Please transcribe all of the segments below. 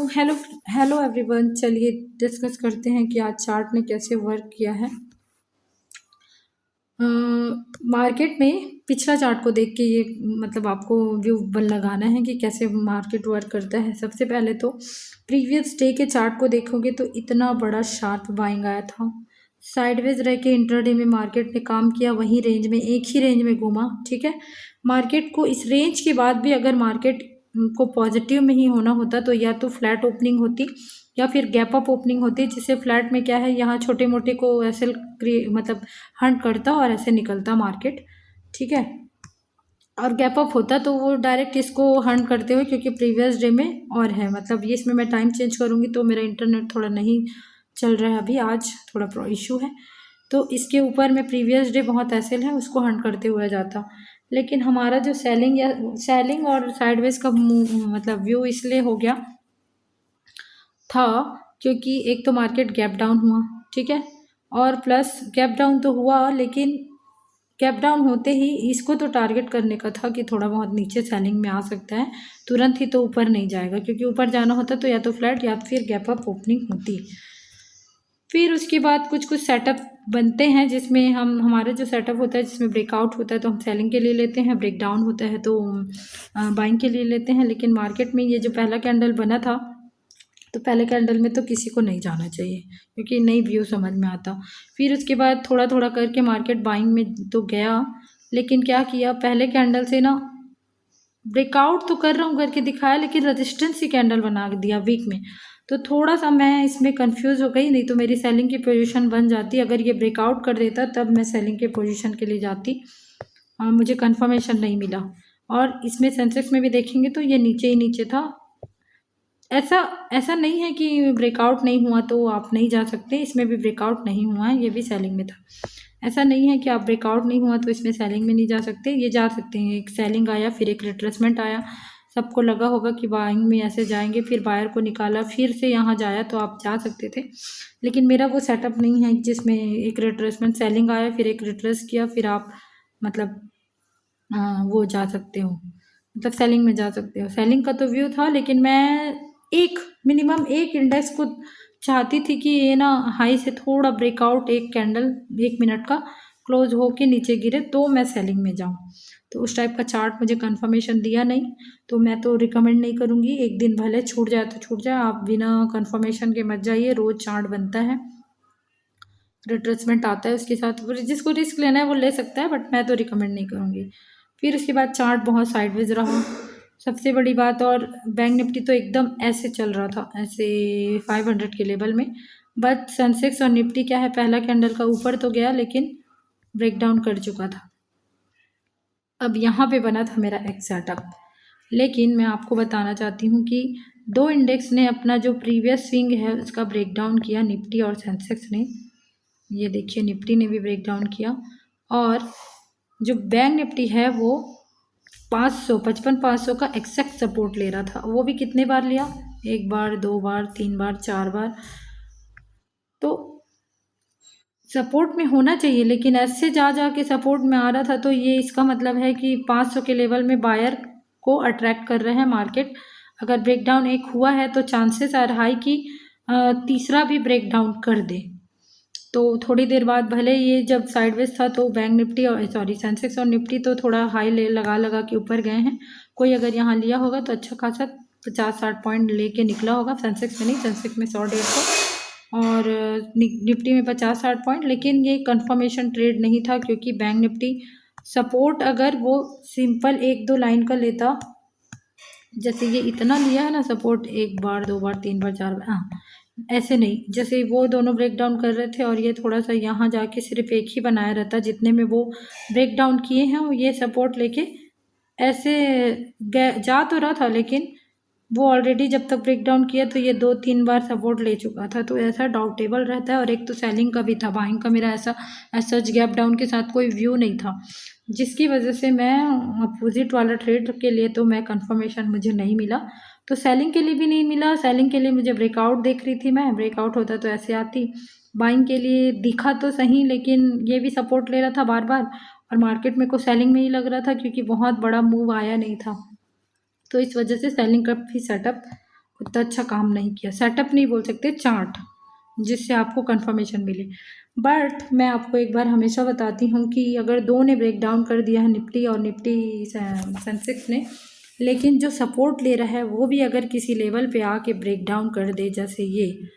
Hello hello everyone, चलिए discuss करते हैं कि आज चार्ट ने कैसे वर्क किया है। मार्केट में पिछला चार्ट को देख के ये मतलब आपको व्यू लगाना है कि कैसे मार्केट वर्क करता है। सबसे पहले तो प्रीवियस डे के चार्ट को देखोगे तो इतना बड़ा शार्प बाइंग आया था। साइडवेज रह के इंट्राडे में मार्केट ने काम किया, वही रेंज में एक ही रेंज में घूमा। ठीक है, मार्केट को इस रेंज के बाद भी अगर मार्केट को पॉजिटिव में ही होना होता तो या तो फ्लैट ओपनिंग होती या फिर गैप अप ओपनिंग होती, जिससे फ्लैट में क्या है, यहाँ छोटे मोटे को ऐसे मतलब हंट करता और ऐसे निकलता मार्केट। ठीक है, और गैप अप होता तो वो डायरेक्ट इसको हंट करते हुए, क्योंकि प्रीवियस डे में और है मतलब ये, इसमें मैं टाइम चेंज करूँगी तो मेरा इंटरनेट थोड़ा नहीं चल रहा है अभी, आज थोड़ा इशू है। तो इसके ऊपर में प्रीवियस डे बहुत ऐसे है उसको हंट करते हुए जाता, लेकिन हमारा जो सेलिंग और साइडवेज का मतलब व्यू इसलिए हो गया था क्योंकि एक तो मार्केट गैप डाउन हुआ। ठीक है, और प्लस गैप डाउन तो हुआ, लेकिन गैप डाउन होते ही इसको तो टारगेट करने का था कि थोड़ा बहुत नीचे सेलिंग में आ सकता है, तुरंत ही तो ऊपर नहीं जाएगा, क्योंकि ऊपर जाना होता तो या तो फ्लैट या फिर गैप अप ओपनिंग होती। फिर उसके बाद कुछ कुछ सेटअप बनते हैं जिसमें हमारा जो सेटअप होता है, जिसमें ब्रेकआउट होता है तो हम सेलिंग के लिए लेते हैं, ब्रेक डाउन होता है तो बाइंग के लिए लेते हैं। लेकिन मार्केट में ये जो पहला कैंडल बना था, तो पहले कैंडल में तो किसी को नहीं जाना चाहिए क्योंकि नई व्यू समझ में आता। फिर उसके बाद थोड़ा थोड़ा करके मार्केट बाइंग में तो गया, लेकिन क्या किया, पहले कैंडल से ना ब्रेकआउट तो कर रहा हूँ करके दिखाया, लेकिन रेजिस्टेंस ही कैंडल बना दिया वीक में। तो थोड़ा सा मैं इसमें कंफ्यूज हो गई, नहीं तो मेरी सेलिंग की पोजीशन बन जाती। अगर ये ब्रेकआउट कर देता तब मैं सेलिंग के पोजीशन के लिए जाती, मुझे कंफर्मेशन नहीं मिला। और इसमें सेंसेक्स में भी देखेंगे तो ये नीचे ही नीचे था। ऐसा ऐसा नहीं है कि ब्रेकआउट नहीं हुआ तो आप नहीं जा सकते, इसमें भी ब्रेकआउट नहीं हुआ है, ये भी सेलिंग में था। ऐसा नहीं है कि आप ब्रेकआउट नहीं हुआ तो इसमें सेलिंग में नहीं जा सकते, ये जा सकते हैं। एक सेलिंग आया, फिर एक रिट्रेसमेंट आया, सबको लगा होगा कि बाइंग में ऐसे जाएंगे, फिर बायर को निकाला, फिर से यहाँ जाया तो आप जा सकते थे। लेकिन मेरा वो सेटअप नहीं है जिसमें एक रिट्रेसमेंट, सेलिंग आया फिर एक रिट्रेस किया, फिर आप मतलब वो जा सकते हो, मतलब सेलिंग में जा सकते हो। सेलिंग का तो व्यू था, लेकिन मैं एक मिनिमम एक इंडेक्स को चाहती थी कि ये ना हाई से थोड़ा ब्रेकआउट, एक कैंडल 1 मिनट का क्लोज हो के नीचे गिरे तो मैं सेलिंग में जाऊँ। तो उस टाइप का चार्ट मुझे कंफर्मेशन दिया नहीं, तो मैं तो रिकमेंड नहीं करूँगी। एक दिन भले छूट जाए तो छूट जाए, आप बिना कंफर्मेशन के मत जाइए। रोज़ चार्ट बनता है, रिट्रेसमेंट आता है उसके साथ, जिसको रिस्क लेना है वो ले सकता है, बट मैं तो रिकमेंड नहीं करूँगी। फिर उसके बाद चार्ट बहुत साइडवेज रहा, सबसे बड़ी बात। और बैंक निफ्टी तो एकदम ऐसे चल रहा था, ऐसे 500 के लेवल में। बट सेंसेक्स और निफ्टी क्या है, पहला कैंडल का ऊपर तो गया लेकिन ब्रेक डाउन कर चुका था। अब यहाँ पे बना था मेरा एक सेटअप, लेकिन मैं आपको बताना चाहती हूँ कि दो इंडेक्स ने अपना जो प्रीवियस स्विंग है उसका ब्रेक डाउन किया, निफ्टी और सेंसेक्स ने। ये देखिए, निफ्टी ने भी ब्रेक डाउन किया, और जो बैंक निफ्टी है वो 500 का एक्सेक्ट सपोर्ट ले रहा था। वो भी कितने बार लिया, 1 बार 2 बार 3 बार 4 बार। तो सपोर्ट में होना चाहिए, लेकिन ऐसे जा के सपोर्ट में आ रहा था, तो ये इसका मतलब है कि 500 के लेवल में बायर को अट्रैक्ट कर रहे हैं मार्केट। अगर ब्रेकडाउन एक हुआ है तो चांसेस आर हाई कि तीसरा भी ब्रेकडाउन कर दे। तो थोड़ी देर बाद, भले ये जब साइडवेज था तो बैंक निफ्टी और सेंसेक्स और निफ्टी तो थोड़ा हाई ले लगा के ऊपर गए हैं। कोई अगर यहाँ लिया होगा तो अच्छा खासा 50-60 पॉइंट लेके निकला होगा। सेंसेक्स में नहीं, सेंसेक्स में 100-150 और निफ्टी में 50-60 पॉइंट। लेकिन ये कंफर्मेशन ट्रेड नहीं था, क्योंकि बैंक निफ्टी सपोर्ट अगर वो सिंपल 1-2 लाइन का लेता, जैसे ये इतना लिया है ना सपोर्ट, 1 बार 2 बार 3 बार 4 बार, हाँ ऐसे नहीं, जैसे वो दोनों ब्रेक डाउन कर रहे थे और ये थोड़ा सा यहाँ जाके सिर्फ एक ही बनाया रहता, जितने में वो ब्रेक डाउन किए हैं वो ये सपोर्ट लेके ऐसे जा तो रहा था, लेकिन वो ऑलरेडी जब तक ब्रेक डाउन किया तो ये 2-3 बार सपोर्ट ले चुका था। तो ऐसा डाउटेबल रहता है, और एक तो सेलिंग का भी था, बाइंग का मेरा ऐसा सच गैप डाउन के साथ कोई व्यू नहीं था, जिसकी वजह से मैं अपोजिट वाला ट्रेड के लिए तो मैं कंफर्मेशन मुझे नहीं मिला, तो सेलिंग के लिए भी नहीं मिला। सेलिंग के लिए मुझे ब्रेकआउट देख रही थी मैं, ब्रेकआउट होता तो ऐसे आती। बाइंग के लिए दिखा तो सही, लेकिन ये भी सपोर्ट ले रहा था बार बार, और मार्केट में को सेलिंग में ही लग रहा था क्योंकि बहुत बड़ा मूव आया नहीं था। तो इस वजह से सेलिंग का भी सेटअप उतना अच्छा काम नहीं किया, सेटअप नहीं बोल सकते, चार्ट जिससे आपको कंफर्मेशन मिले। बट मैं आपको एक बार हमेशा बताती हूँ कि अगर दो ने ब्रेक डाउन कर दिया है, निफ्टी और निफ्टी सेंसेक्स ने, लेकिन जो सपोर्ट ले रहा है वो भी अगर किसी लेवल पे आके ब्रेक डाउन कर दे जैसे ये,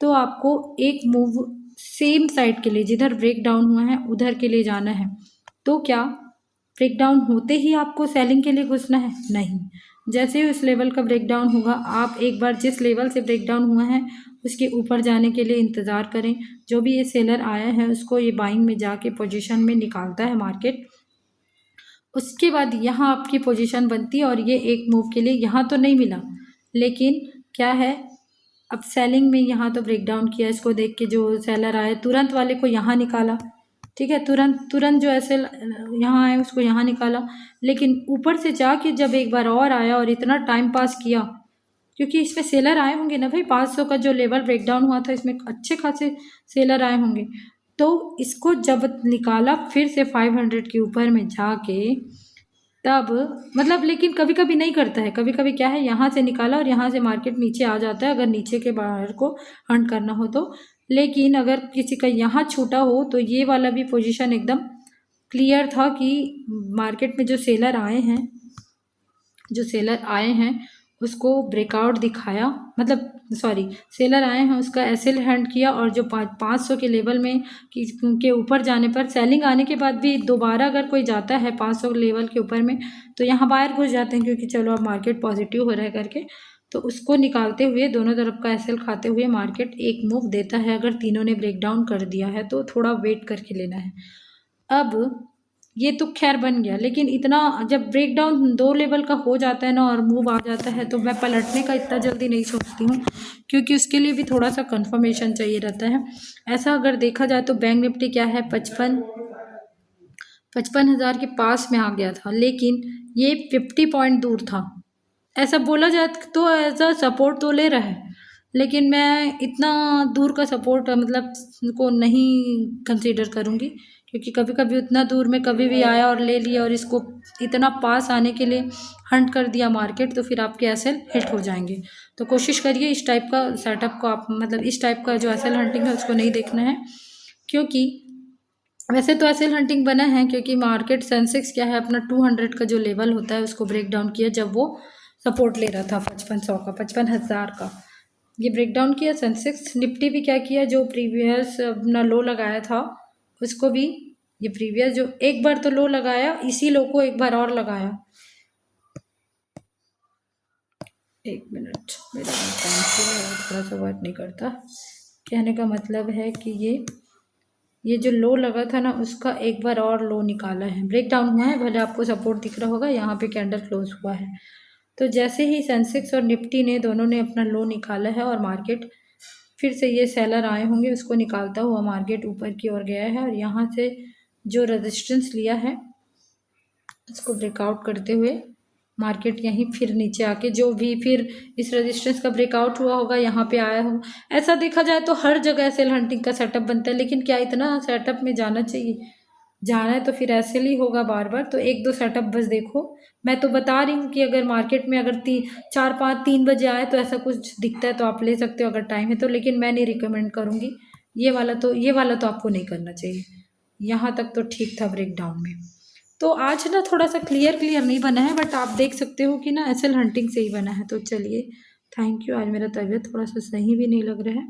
तो आपको एक मूव सेम साइड के लिए, जिधर ब्रेक डाउन हुआ है उधर के लिए जाना है। तो क्या ब्रेक डाउन होते ही आपको सेलिंग के लिए घुसना है? नहीं। जैसे ही उस लेवल का ब्रेक डाउन होगा, आप एक बार जिस लेवल से ब्रेक डाउन हुआ है उसके ऊपर जाने के लिए इंतज़ार करें। जो भी ये सेलर आया है उसको ये बाइंग में जाके पोजीशन में निकालता है मार्केट। उसके बाद यहाँ आपकी पोजीशन बनती है और ये एक मूव के लिए यहाँ तो नहीं मिला, लेकिन क्या है, अब सेलिंग में यहाँ तो ब्रेक डाउन किया, इसको देख के जो सेलर आए तुरंत वाले को यहाँ निकाला, ठीक है, तुरंत जो ऐसे यहाँ आए उसको यहाँ निकाला, लेकिन ऊपर से जाके जब एक बार और आया और इतना टाइम पास किया, क्योंकि इसमें सेलर आए होंगे ना भाई, 500 का जो लेवल ब्रेकडाउन हुआ था इसमें अच्छे खासे सेलर आए होंगे, तो इसको जब निकाला फिर से 500 के ऊपर में जाके, तब मतलब, लेकिन कभी कभी नहीं करता है, कभी कभी क्या है, यहाँ से निकाला और यहाँ से मार्केट नीचे आ जाता है अगर नीचे के बाहर को हंट करना हो तो। लेकिन अगर किसी का यहाँ छूटा हो तो ये वाला भी पोजीशन एकदम क्लियर था कि मार्केट में जो सेलर आए हैं उसको ब्रेकआउट दिखाया, मतलब सॉरी, सेलर आए हैं उसका एसएल हैंड किया, और जो 500 के लेवल में के ऊपर जाने पर सेलिंग आने के बाद भी दोबारा अगर कोई जाता है 500 लेवल के ऊपर में, तो यहाँ बाहर घुस जाते हैं, क्योंकि चलो अब मार्केट पॉजिटिव हो रहा है करके, तो उसको निकालते हुए दोनों तरफ का एसएल खाते हुए मार्केट एक मूव देता है। अगर तीनों ने ब्रेक डाउन कर दिया है तो थोड़ा वेट करके लेना है। अब ये तो खैर बन गया, लेकिन इतना जब ब्रेक डाउन 2 लेवल का हो जाता है ना और मूव आ जाता है, तो मैं पलटने का इतना जल्दी नहीं सोचती हूँ, क्योंकि उसके लिए भी थोड़ा सा कंफर्मेशन चाहिए रहता है। ऐसा अगर देखा जाए तो बैंक निफ्टी क्या है, 55,000 के पास में आ गया था, लेकिन ये 50 पॉइंट दूर था। ऐसा बोला जाए तो ऐसा सपोर्ट तो ले रहा है, लेकिन मैं इतना दूर का सपोर्ट मतलब को नहीं कंसीडर करूँगी, क्योंकि कभी कभी उतना दूर में कभी भी आया और ले लिया और इसको इतना पास आने के लिए हंट कर दिया मार्केट, तो फिर आपके एसएल हिट हो जाएंगे। तो कोशिश करिए इस टाइप का सेटअप को आप, मतलब इस टाइप का जो एसएल हंटिंग है उसको नहीं देखना है, क्योंकि वैसे तो एसएल हंटिंग बना है क्योंकि मार्केट सेंसेक्स क्या है, अपना 200 का जो लेवल होता है उसको ब्रेक डाउन किया जब वो सपोर्ट ले रहा था 5500 का, 55,000 का, ये ब्रेक डाउन किया सेंसेक्स। निफ्टी भी क्या किया, जो प्रीवियस अपना लो लगाया था उसको भी, ये प्रीवियस जो एक बार तो लो लगाया, इसी लो को एक बार और लगाया। एक मिनट, मेरा पेंसिल थोड़ा सा वर्क नहीं करता। कहने का मतलब है कि ये जो लो लगा था ना उसका एक बार और लो निकाला है, ब्रेक डाउन हुआ है, भले आपको सपोर्ट दिख रहा होगा, यहाँ पे कैंडल क्लोज हुआ है। तो जैसे ही सेंसेक्स और निफ्टी ने दोनों ने अपना लो निकाला है और मार्केट फिर से, ये सेलर आए होंगे उसको निकालता हुआ मार्केट ऊपर की ओर गया है, और यहाँ से जो रेजिस्टेंस लिया है इसको ब्रेकआउट करते हुए मार्केट यहीं फिर नीचे आके, जो भी फिर इस रेजिस्टेंस का ब्रेकआउट हुआ होगा यहाँ पे आया हो। ऐसा देखा जाए तो हर जगह सेल हंटिंग का सेटअप बनता है, लेकिन क्या इतना सेटअप में जाना चाहिए? जाना है तो फिर ऐसे ही होगा बार बार, तो 1-2 सेटअप बस देखो। मैं तो बता रही हूँ कि अगर मार्केट में अगर 3 बजे आए तो ऐसा कुछ दिखता है तो आप ले सकते हो अगर टाइम है तो, लेकिन मैं नहीं रिकमेंड करूँगी। ये वाला तो आपको नहीं करना चाहिए। यहाँ तक तो ठीक था ब्रेक डाउन में। तो आज ना थोड़ा सा क्लियर नहीं बना है, बट आप देख सकते हो कि ना एसएल हंटिंग से ही बना है। तो चलिए, थैंक यू। आज मेरा तबीयत थोड़ा सा सही भी नहीं लग रहा है।